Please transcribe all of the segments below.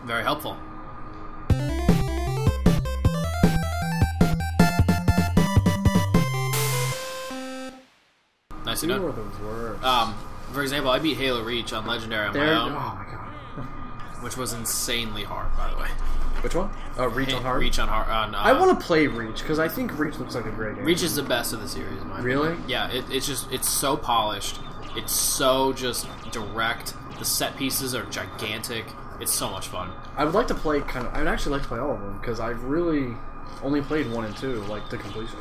Very helpful. Nicely done. Who are the worst? For example, I beat Halo Reach on Legendary on my own. Oh my god. Which was insanely hard, by the way. Which one? Oh, Reach on hard? Reach on hard. I want to play Reach, because I think Reach looks like a great game. Reach is the best of the series, in my opinion. Really? Yeah, it's so polished. It's so just direct. The set pieces are gigantic. It's so much fun. I would like to play I would actually like to play all of them, because I've really only played 1 and 2, like, to completion.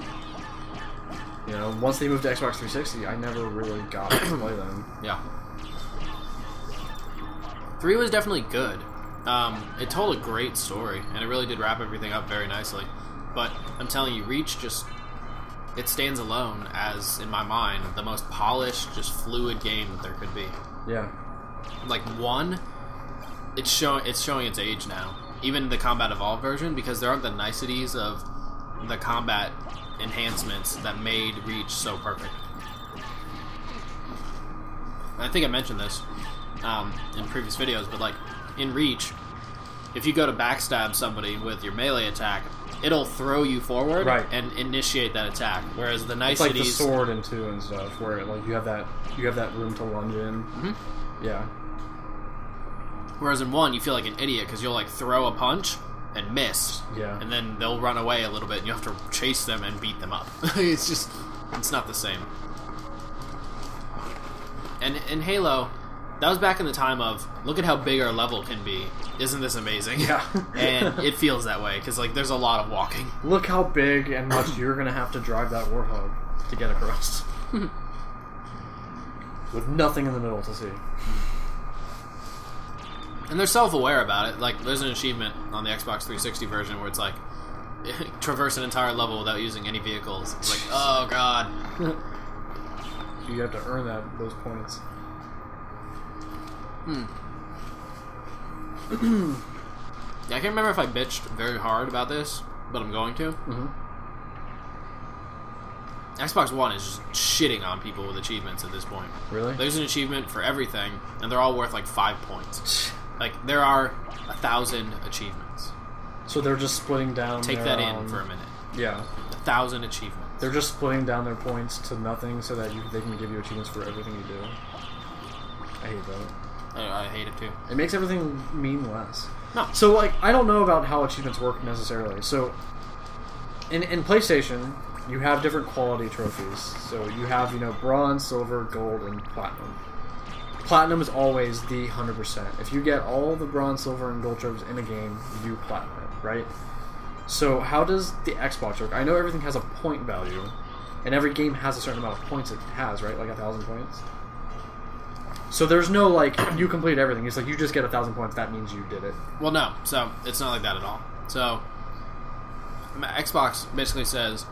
You know, once they moved to Xbox 360, I never really got to play them. Yeah. 3 was definitely good. It told a great story, and it really did wrap everything up very nicely. But I'm telling you, Reach it stands alone as, in my mind, the most polished, just fluid game that there could be. Yeah. Like 1, it's showing its age now. Even the Combat Evolved version, because there aren't the niceties of the combat enhancements that made Reach so perfect. And I think I mentioned this in previous videos, but like in Reach, if you go to backstab somebody with your melee attack, it'll throw you forward and initiate that attack. Whereas the niceties, it's like the sword in 2 and stuff, where like you have that room to lunge in. Mm-hmm. Yeah. Whereas in 1, you feel like an idiot because you'll like throw a punch and miss, and then they'll run away a little bit, and you have to chase them and beat them up. It's not the same. And in Halo, that was back in the time of, look at how big our level can be. Isn't this amazing? Yeah. And it feels that way, because like there's a lot of walking. Look how big and much you're going to have to drive that Warthog to get across. With nothing in the middle to see. And they're self-aware about it. Like, there's an achievement on the Xbox 360 version where it's like, traverse an entire level without using any vehicles. It's like, oh god. You have to earn those points. Yeah, I can't remember if I bitched very hard about this, but I'm going to. Xbox One is just shitting on people with achievements at this point. Really? There's an achievement for everything, and they're all worth like 5 points. Like, there are 1,000 achievements. So they're just splitting down Take that in for a minute. Yeah. 1,000 achievements. They're just splitting down their points to nothing so that they can give you achievements for everything you do. I hate that. I hate it too. It makes everything mean less. No. So, like, I don't know about how achievements work necessarily. So, in PlayStation, you have different quality trophies. So you have, bronze, silver, gold, and platinum. Platinum is always the 100%. If you get all the bronze, silver, and gold trophies in a game, you platinum it, right? So how does the Xbox work? I know everything has a point value, and every game has a certain amount of points it has, right? Like 1,000 points. So there's no, like, you complete everything. It's like, you just get 1,000 points, that means you did it. Well, no. So, it's not like that at all. So, Xbox basically says,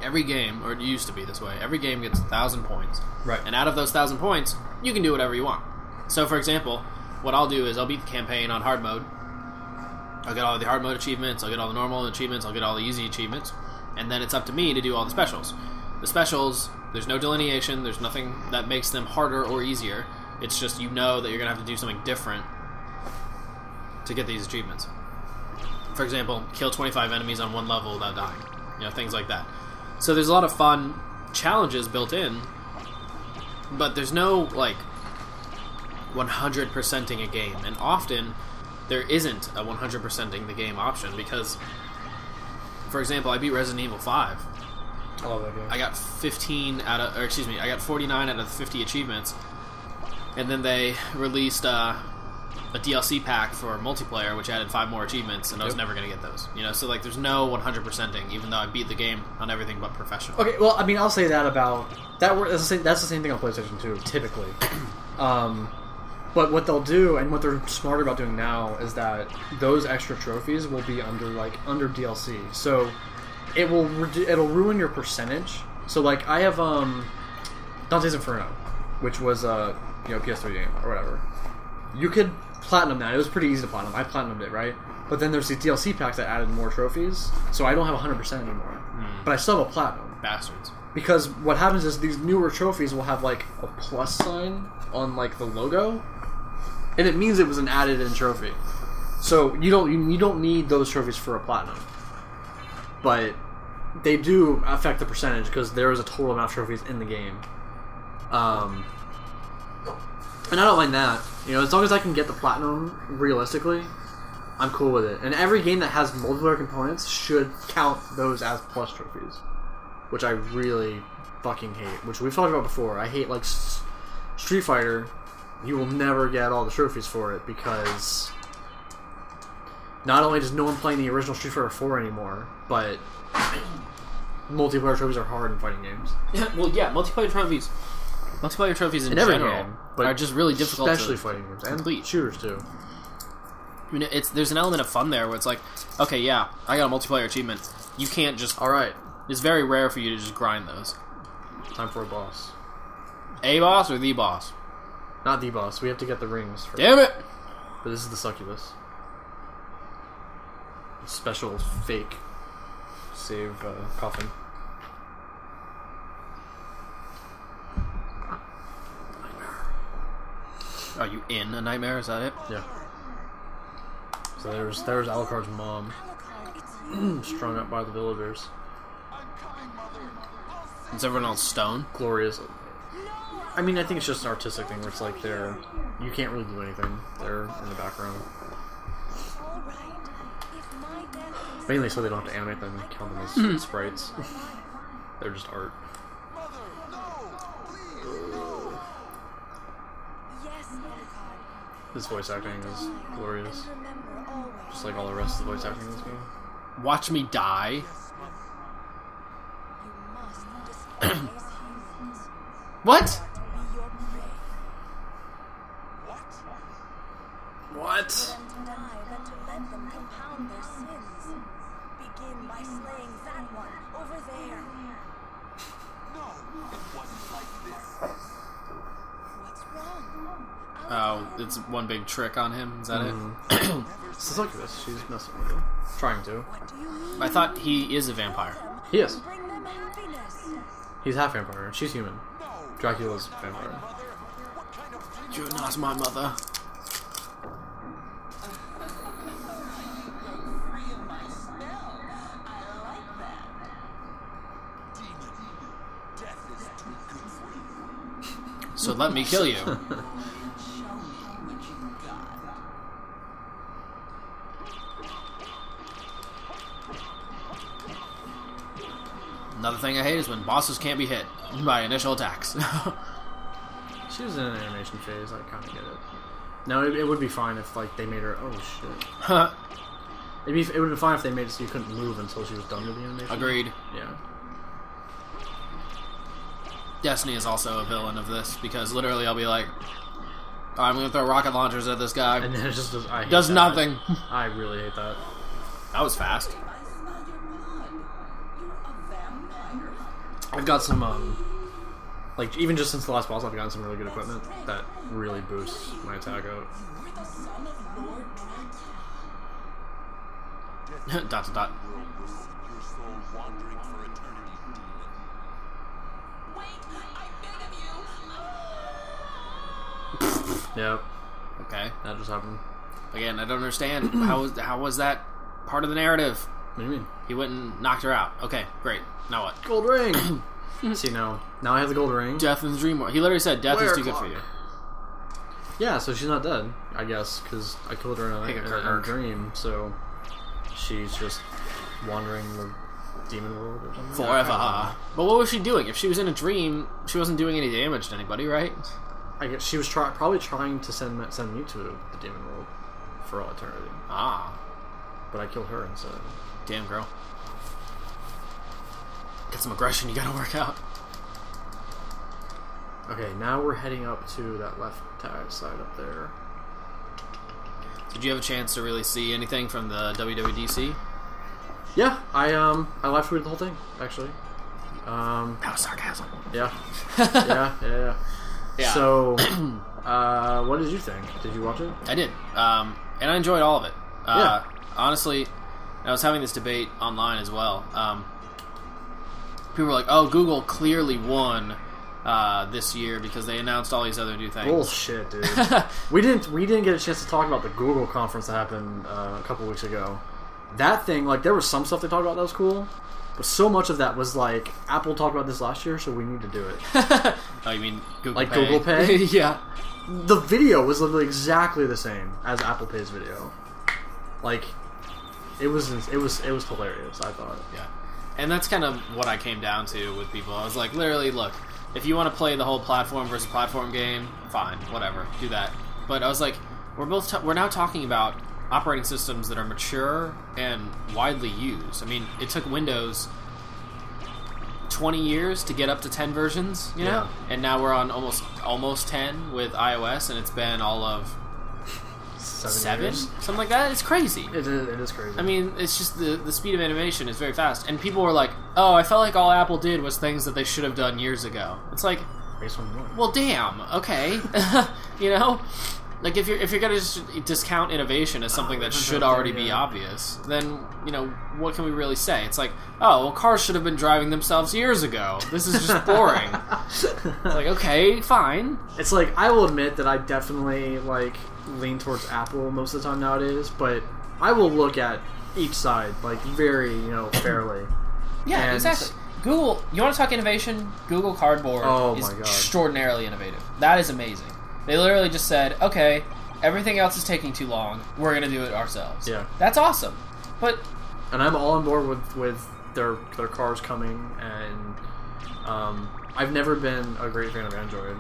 every game, or it used to be this way, every game gets 1,000 points. Right. And out of those 1,000 points, you can do whatever you want. So, for example, what I'll do is I'll beat the campaign on hard mode. I'll get all the hard mode achievements, I'll get all the normal achievements, I'll get all the easy achievements, and then it's up to me to do all the specials. The specials, there's no delineation, there's nothing that makes them harder or easier. It's just you know that you're going to have to do something different to get these achievements. For example, kill 25 enemies on one level without dying. Things like that. So there's a lot of fun challenges built in, but there's no, like, 100%ing a game. And often, there isn't a 100%ing the game option, because, for example, I beat Resident Evil 5. I love that game. I got 49 out of 50 achievements, and then they released a DLC pack for multiplayer, which added 5 more achievements, and I was never going to get those. So, like, there's no 100%ing, even though I beat the game on everything but professional. Okay, well, I mean, I'll say that about... That's the same thing on PlayStation 2, typically. But what they'll do, and what they're smarter about doing now, is that those extra trophies will be under DLC. So, it'll ruin your percentage. So, like, I have Dante's Inferno, which was a PS3 game, or whatever. You could platinum that. It was pretty easy to platinum. I platinumed it, right? But then there's these DLC packs that added more trophies, so I don't have 100% anymore. But I still have a platinum. Bastards. Because what happens is these newer trophies will have, like, a plus sign on, like, the logo. and it means it was an added-in trophy. So you don't need those trophies for a platinum, but they do affect the percentage because there is a total amount of trophies in the game. And I don't mind that. You know, as long as I can get the platinum realistically, I'm cool with it. And every game that has multiplayer components should count those as plus trophies, which I really fucking hate. Which we've talked about before. I hate, like, Street Fighter. You will never get all the trophies for it because not only does no one play the original Street Fighter 4 anymore, but multiplayer trophies are hard in fighting games. Yeah, well, yeah, multiplayer trophies in every general game, but are just really difficult, especially fighting games and complete. Shooters too. I mean, there's an element of fun there where it's like, okay, yeah, I got a multiplayer achievement. You can't just... Alright. It's very rare for you to just grind those. Time for a boss. A boss or the boss? Not the boss. We have to get the rings first. Damn it! But this is the succubus. Special fake save coffin. Are you in a nightmare? Is that it? Yeah. So there's Alucard's mom, strung up by the villagers. Is everyone else stone? Glorious. I mean, I think it's just an artistic thing where it's like you can't really do anything. They're in the background. Mainly so they don't have to animate them and count them as sprites. They're just art. This voice acting is glorious. Just like all the rest of the voice acting in this game. Watch me die. What? What? Oh, it's one big trick on him. Is that it? It's the succubus. She's messing with him. Trying to. I thought he is a vampire. He is. He's half vampire. She's human. Dracula's vampire. You're not my mother. So let me kill you. Another thing I hate is when bosses can't be hit by initial attacks. She was in an animation phase. I kind of get it. No, it would be fine if like they made her. Oh shit. It would be fine if they made it so you couldn't move until she was done with the animation. Agreed. Yeah. Destiny is also a villain of this because literally I'll be like, oh, I'm gonna throw rocket launchers at this guy, and then it just does nothing. I really hate that. That was fast. I've got some like even just since the last boss, I've gotten some really good equipment that really boosts my attack out. dot to dot. Yep. Okay. That just happened. Again, I don't understand. How was that part of the narrative? What do you mean? He went and knocked her out. Okay, great. Now what? Gold ring! See, now I have the gold ring. Death in the dream world. He literally said death is too good for you. Yeah, so she's not dead, I guess, because I killed her in a dream, so she's just wandering the demon world or something. Forever. But what was she doing? If she was in a dream, she wasn't doing any damage to anybody, right? I guess she was probably trying to send me to the demon world for all eternity. Ah. But I killed her instead. Damn, girl. Got some aggression you gotta work out. Okay, now we're heading up to that left side up there. Did you have a chance to really see anything from the WWDC? Yeah, I live tweeted the whole thing, actually. That was sarcasm. Yeah. Yeah. So, what did you think? Did you watch it? I did. And I enjoyed all of it. Yeah. Honestly, I was having this debate online as well. People were like, oh, Google clearly won this year because they announced all these other new things. Bullshit, dude. we didn't get a chance to talk about the Google conference that happened a couple weeks ago. That thing, like, there was some stuff they talked about that was cool, but so much of that was like, Apple talked about this last year, so we need to do it. Oh, you mean Google like Pay? Google Pay? Yeah. The video was literally exactly the same as Apple Pay's video. Like, it was hilarious, I thought. Yeah. And that's kind of what I came down to with people. I was like, literally, look, if you want to play the whole platform versus platform game, fine, whatever, do that. But I was like, we're now talking about operating systems that are mature and widely used. I mean, it took Windows 20 years to get up to 10 versions, you know? Yeah. And now we're on almost 10 with iOS, and it's been all of 7? Something like that? It's crazy. It is crazy. I mean, it's just the speed of innovation is very fast. And people were like, oh, I felt like all Apple did was things that they should have done years ago. It's like, well, damn, okay. You know? Like, if you're going to just discount innovation as something that should already be obvious, then, you know, what can we really say? It's like, oh, well, cars should have been driving themselves years ago. This is just boring. It's like, okay, fine. It's like, I will admit that I definitely, like, lean towards Apple most of the time nowadays, but I will look at each side, like, very, you know, fairly. Yeah, exactly. Google, you want to talk innovation? Google Cardboard is extraordinarily innovative. That is amazing. They literally just said, okay, everything else is taking too long. We're going to do it ourselves. Yeah. That's awesome. But... And I'm all on board with their cars coming, and I've never been a great fan of Android.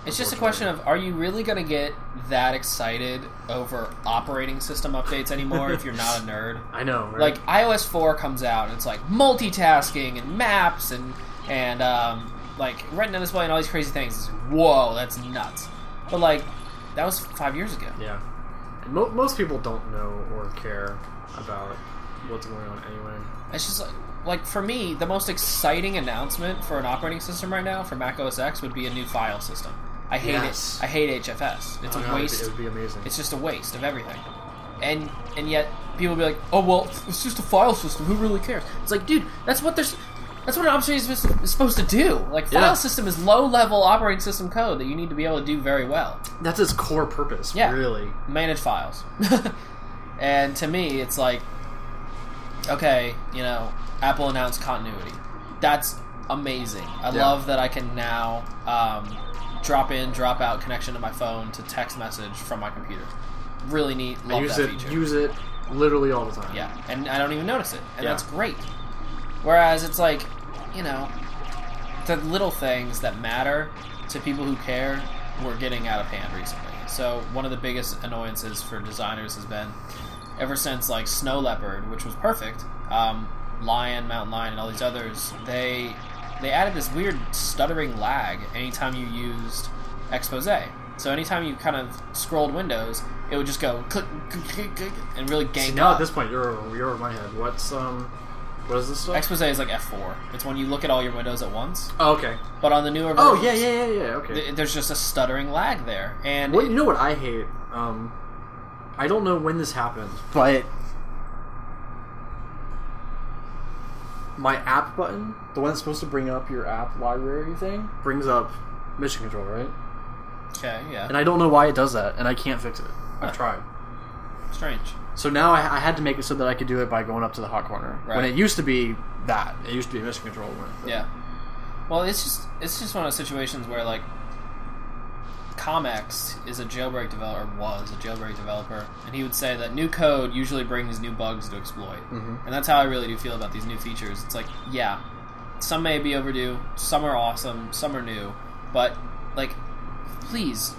It's just a question of, are you really going to get that excited over operating system updates anymore if you're not a nerd? I know, right? Like, iOS 4 comes out, and it's like multitasking and maps and like retina display and all these crazy things. It's, whoa, that's nuts. But, like, that was 5 years ago. Yeah. And most people don't know or care about what's going on anyway. It's just, like, for me, the most exciting announcement for an operating system right now for Mac OS X would be a new file system. I hate it. I hate HFS. It's a waste. It would be amazing. It's just a waste of everything. And yet, people will be like, oh, well, it's just a file system. Who really cares? It's like, dude, that's what an operating system is supposed to do. Like, file system is low-level operating system code that you need to be able to do very well. That's its core purpose, really. Manage files. And to me, it's like, okay, you know, Apple announced continuity. That's amazing. I love that I can now drop in, drop out connection to my phone to text message from my computer. Really neat. Love that feature. Use it literally all the time. Yeah, and I don't even notice it. And that's great. Whereas it's like, you know, the little things that matter to people who care were getting out of hand recently. So one of the biggest annoyances for designers has been, ever since like Snow Leopard, which was perfect, Lion, Mountain Lion, and all these others, they added this weird stuttering lag anytime you used Expose. So anytime you kind of scrolled windows, it would just go click, click, click, click, and really gang up. Now at this point, you're over my head. What is this stuff? Expose is like F4. It's when you look at all your windows at once. Oh, okay. But on the newer versions... Oh, yeah, okay. There's just a stuttering lag there. And you know what I hate? I don't know when this happened, but my app button, the one that's supposed to bring up your app library thing, brings up Mission Control, right? Okay, yeah. And I don't know why it does that, and I can't fix it. I've tried. Strange. So now I had to make it so that I could do it by going up to the hot corner. Right. When it used to be that. It used to be Mission Control. Yeah. Well, it's just one of those situations where, like, Comex is a jailbreak developer, was a jailbreak developer, and he would say that new code usually brings new bugs to exploit. Mm-hmm. And that's how I really do feel about these new features. It's like, yeah, some may be overdue, some are awesome, some are new, but, like, please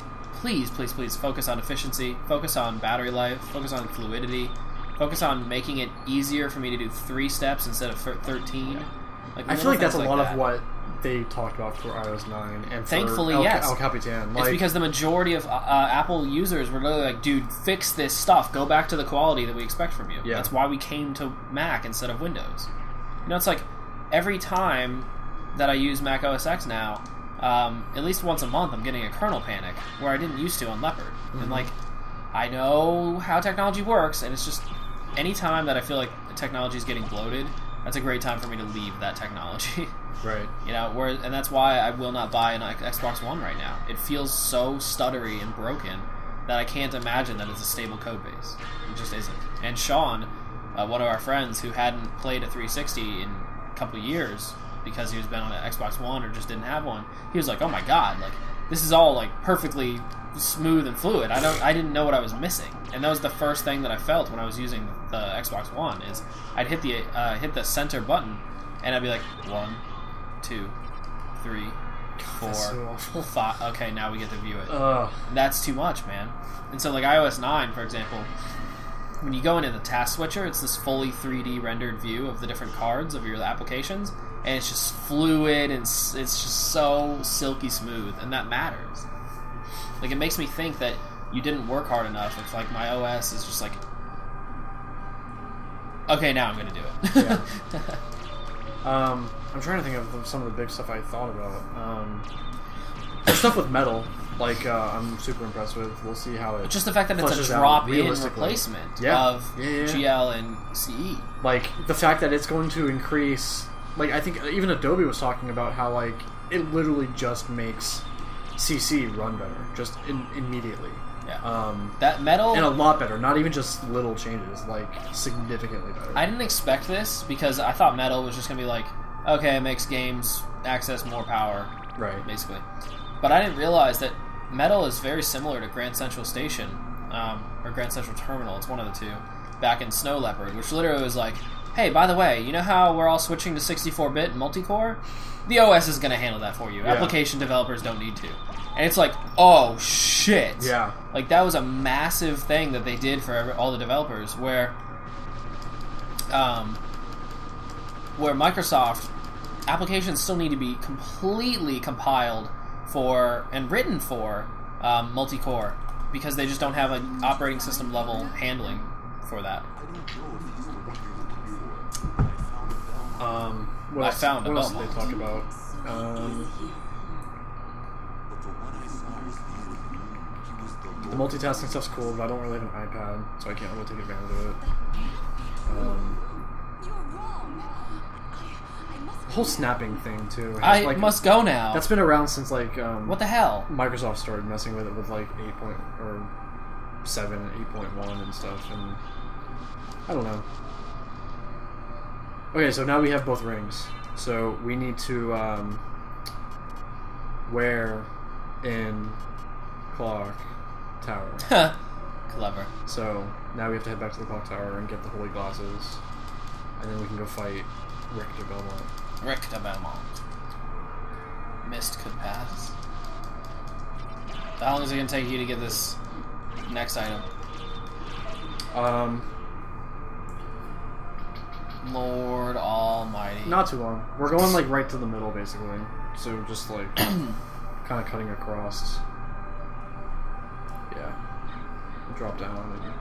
focus on efficiency, focus on battery life, focus on fluidity, focus on making it easier for me to do 3 steps instead of 13. Like, I feel like that's a lot of what they talked about for iOS 9 and thankfully, for yes. El Capitan. It's because the majority of Apple users were literally like, dude, fix this stuff. Go back to the quality that we expect from you. Yeah. That's why we came to Mac instead of Windows. You know, it's like every time that I use Mac OS X now, at least once a month, I'm getting a kernel panic where I didn't used to on Leopard. Mm-hmm. And, like, I know how technology works, and it's just any time that I feel like the technology is getting bloated, that's a great time for me to leave that technology. Right. You know, and that's why I will not buy an Xbox One right now. It feels so stuttery and broken that I can't imagine that it's a stable code base. It just isn't. And Sean, one of our friends who hadn't played a 360 in a couple of years because he was been on an Xbox One or just didn't have one, he was like, "Oh my god, like this is all like perfectly smooth and fluid. I didn't know what I was missing." And that was the first thing that I felt when I was using the Xbox One is I'd hit the center button and I'd be like 1, 2, 3, 4, so 5. Okay, now we get to view it. Ugh. That's too much, man. And so like iOS 9, for example, when you go into the task switcher, it's this fully 3D rendered view of the different cards of your applications, and it's just fluid and it's just so silky smooth, and that matters. Like, it makes me think that you didn't work hard enough if like my OS is just like, okay, now I'm gonna do it. Yeah. I'm trying to think of some of the big stuff I thought about. The stuff with Metal, like, I'm super impressed with. We'll see how it Just the fact that it's a flushes out drop-in realistically. replacement Yeah. of Yeah. GL and CE. Like, the fact that it's going to increase... Like, I think even Adobe was talking about how, like, it literally just makes CC run better, just immediately. Yeah. That Metal... And a lot better, not even just little changes, like, significantly better. I didn't expect this, because I thought Metal was just going to be like, okay, it makes games access more power, Right. basically. But I didn't realize that Metal is very similar to Grand Central Station, or Grand Central Terminal, it's one of the two, back in Snow Leopard, which literally was like, hey, by the way, you know how we're all switching to 64-bit multi-core? The OS is going to handle that for you. Yeah. Application developers don't need to. And it's like, oh, shit. Yeah. Like, that was a massive thing that they did for all the developers, where Microsoft applications still need to be completely compiled for and written for multi-core, because they just don't have an operating system level handling for that. What I else, found what a else did bubble. they talk about? The multitasking stuff's cool, but I don't really have an iPad, so I can't really take advantage of it. The whole snapping thing, too. has, I like, must go now. That's been around since, like... What the hell? Microsoft started messing with it with, like, 8.7, 8.1 and stuff, and... I don't know. Okay, so now we have both rings. So we need to wear in Clock Tower. Clever. So now we have to head back to the Clock Tower and get the holy glasses, and then we can go fight Richter Belmont. Richter Belmont. Mist could pass. How long is it going to take you to get this next item? Lord Almighty. Not too long. We're going, like, right to the middle, basically. So just, like, kind of cutting across. Yeah. Drop down.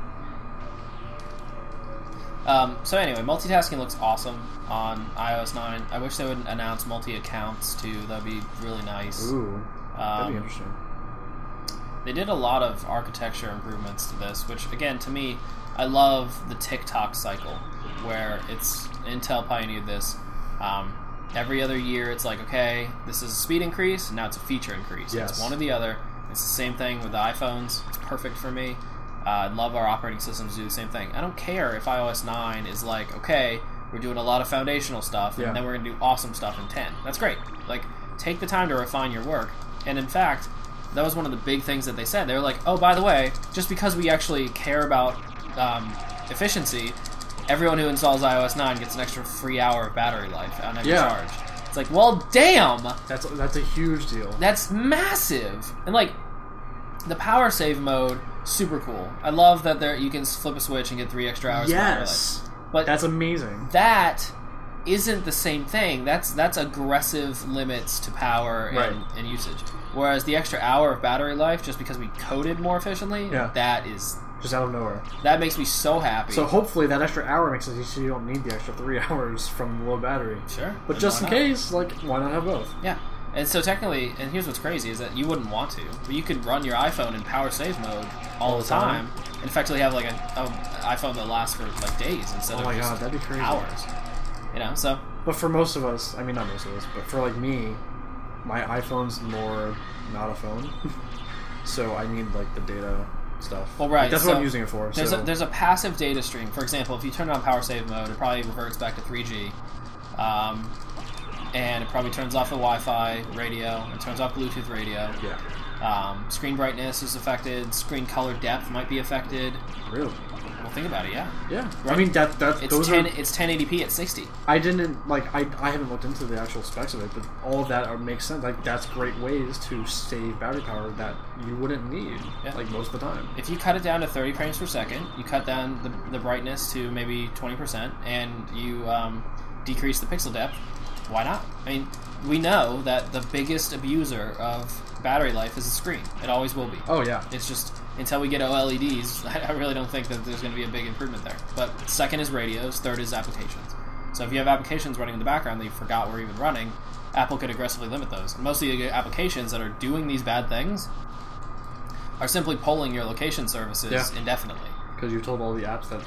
So anyway, multitasking looks awesome on iOS 9. I wish they would announce multi-accounts, too. That would be really nice. Ooh. That'd be interesting. They did a lot of architecture improvements to this, which, again, to me, I love the tick-tock cycle, where it's Intel pioneered this. Every other year, it's like, okay, this is a speed increase, and now it's a feature increase. Yes. It's one or the other. It's the same thing with the iPhones. It's perfect for me. I love our operating systems do the same thing. I don't care if iOS 9 is like, okay, we're doing a lot of foundational stuff, and then we're going to do awesome stuff in 10. That's great. Like, take the time to refine your work. And in fact, that was one of the big things that they said. They were like, oh, by the way, just because we actually care about efficiency, everyone who installs iOS 9 gets an extra free hour of battery life on every charge. It's like, well, damn! That's a huge deal. That's massive! And, like, the power save mode, super cool. I love that you can flip a switch and get 3 extra hours of battery life. But that's amazing. That isn't the same thing. That's aggressive limits to power and usage. Whereas the extra hour of battery life, just because we coded more efficiently, that is... just out of nowhere. That makes me so happy. So hopefully that extra hour makes it so you don't need the extra 3 hours from low battery. Sure. But just in case, like, why not have both? Yeah. And so technically, and here's what's crazy, is that you wouldn't want to, but you could run your iPhone in power save mode all the time, and effectively have like an iPhone that lasts for like days instead of just that'd be crazy. hours. You know, so... But for most of us, I mean not most of us, but for like me, my iPhone's more not a phone. So I need like the data stuff. Well, right. Like, that's so what I'm using it for. There's a passive data stream. For example, if you turn on power save mode, it probably reverts back to 3G. And it probably turns off the Wi-Fi radio. It turns off Bluetooth radio. Yeah. Screen brightness is affected. Screen color depth might be affected. Really? Well, think about it. Yeah. Yeah. Right? I mean that's it's those 10. are, It's 1080p at 60. I didn't like. I haven't looked into the actual specs of it, but all of that makes sense. Like that's great ways to save battery power that you wouldn't need like most of the time. If you cut it down to 30 frames per second, you cut down the brightness to maybe 20%, and you decrease the pixel depth. Why not? I mean, we know that the biggest abuser of battery life is the screen. It always will be. Oh yeah. It's just until we get OLEDs, I really don't think that there's going to be a big improvement there. But second is radios, third is applications. So if you have applications running in the background that you forgot were even running, Apple could aggressively limit those. And most of the applications that are doing these bad things are simply polling your location services indefinitely. Because you told all the apps that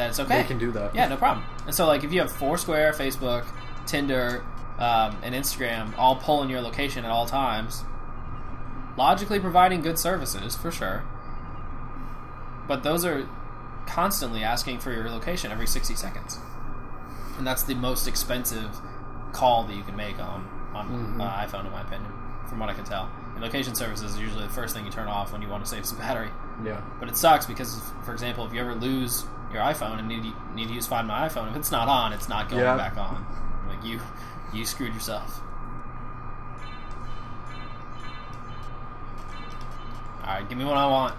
it's okay. They can do that. Yeah, no problem. And so like if you have Foursquare, Facebook, Tinder, and Instagram all pulling your location at all times, logically providing good services for sure, but those are constantly asking for your location every 60 seconds, and that's the most expensive call that you can make on iPhone, in my opinion, from what I can tell. And location services is usually the first thing you turn off when you want to save some battery. Yeah. But it sucks because, for example, if you ever lose your iPhone and need to use Find My iPhone, if it's not on, it's not going back on. Like you screwed yourself. Alright, give me what I want.